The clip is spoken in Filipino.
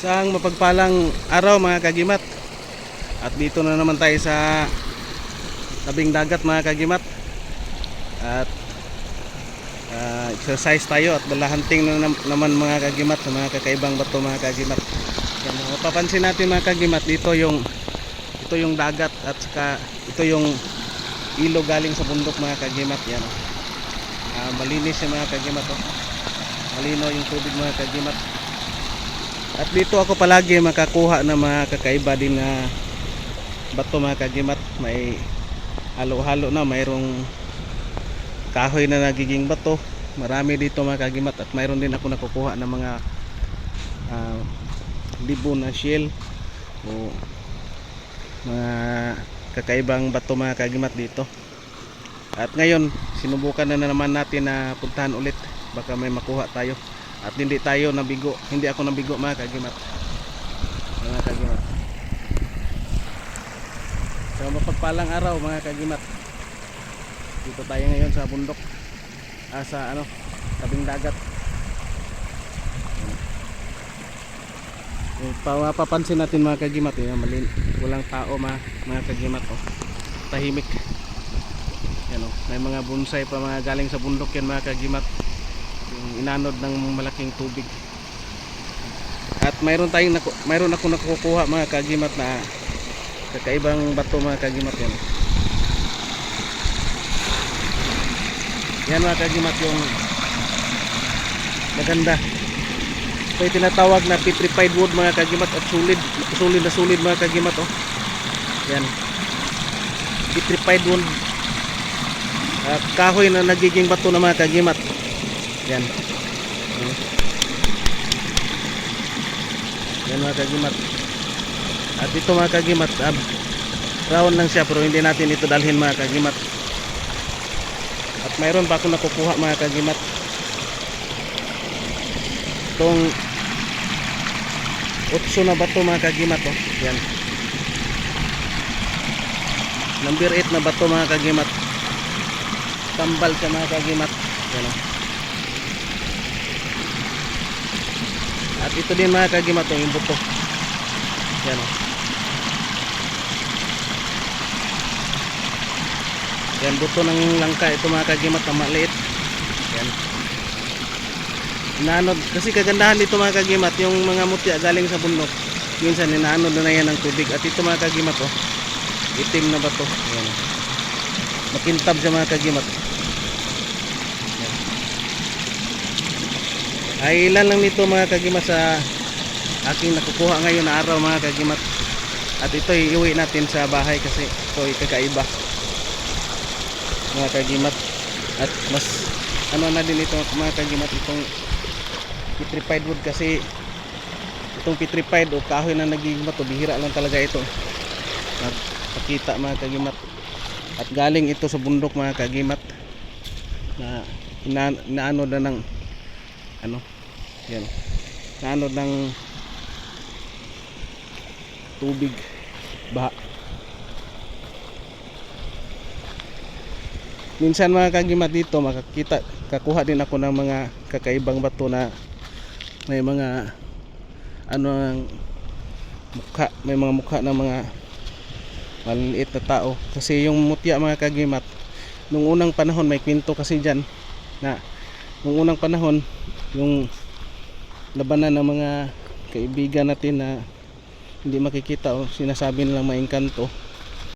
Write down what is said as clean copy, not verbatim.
Isang mapagpalang araw mga kagimat. At dito na naman tayo sa tabing dagat mga kagimat. At exercise tayo at balahunting na naman mga kagimat sa mga kakaibang bato mga kagimat. Yan, mapapansin natin mga kagimat, ito yung dagat at saka ito yung ilog galing sa bundok mga kagimat. Yan, malinis yung mga kagimat, oh. Malino yung tubig mga kagimat. At dito ako palagi makakuha ng mga kakaiba din na bato mga kagimat. May halo-halo na, mayroong kahoy na nagiging bato. Marami dito mga kagimat. At mayroon din ako nakukuha ng mga libo na shell o mga kakaibang bato mga kagimat dito. At ngayon sinubukan na naman natin na puntahan ulit, baka may makuha tayo. At hindi ako nabigo mga kagimat. So mapagpalang araw mga kagimat. Dito tayo ngayon sa bundok, sa tabing dagat. Mapapansin natin mga kagimat, walang tao mga kagimat, oh. Tahimik. Yan, oh. May mga bonsai pa mga galing sa bundok yan mga kagimat, yung inanod ng malaking tubig. At mayroon ako nakukuha mga kagimat na kakaibang bato mga kagimat. Yan mga kagimat, yung maganda. Ito yung tinatawag na petrified wood mga kagimat, at solid mga kagimat, oh. Yan, petrified wood, kahoy na nagiging bato na mga kagimat. Yan. Yan mga kagimat. At ito mga kagimat, round lang siya pero hindi natin ito dalhin mga kagimat. At mayroon pa ako nakukuha mga kagimat, itong 8 na bato mga kagimat, oh. Yan, number 8 na bato mga kagimat. Tambal siya mga kagimat. Yan, oh. At ito din mga kagimat, oh, yung buto. Yan, oh. Yan, buto ng langka ito mga kagimat na maliit. Yan, inaanod, kasi kagandahan dito mga kagimat, yung mga mutya galing sa bundok minsan inaanod na yan ng tubig. At ito mga kagimat, oh, itim na bato. Yan, makintab siya mga kagimat. Yan. Ay ilan lang nito mga kagimat sa aking nakukuha ngayon na araw mga kagimat. At ito iuwi natin sa bahay kasi ito ay kakaiba mga kagimat. At mas na din ito mga kagimat, itong petrified wood, kasi itong petrified o kahoy na nagiging bato, bihira lang talaga ito makita mga kagimat. At galing ito sa bundok mga kagimat, na inaano na ng yan, inaano ng tubig, baha. Minsan mga kagimat dito kakuha din ako ng mga kakaibang bato na may mga mukha, may mga mukha ng mga maliliit na tao. Kasi yung mutya mga kagimat, nung unang panahon may kwento kasi dyan na nung unang panahon yung labanan ng mga kaibigan natin na hindi makikita o sinasabi nilang maengkanto,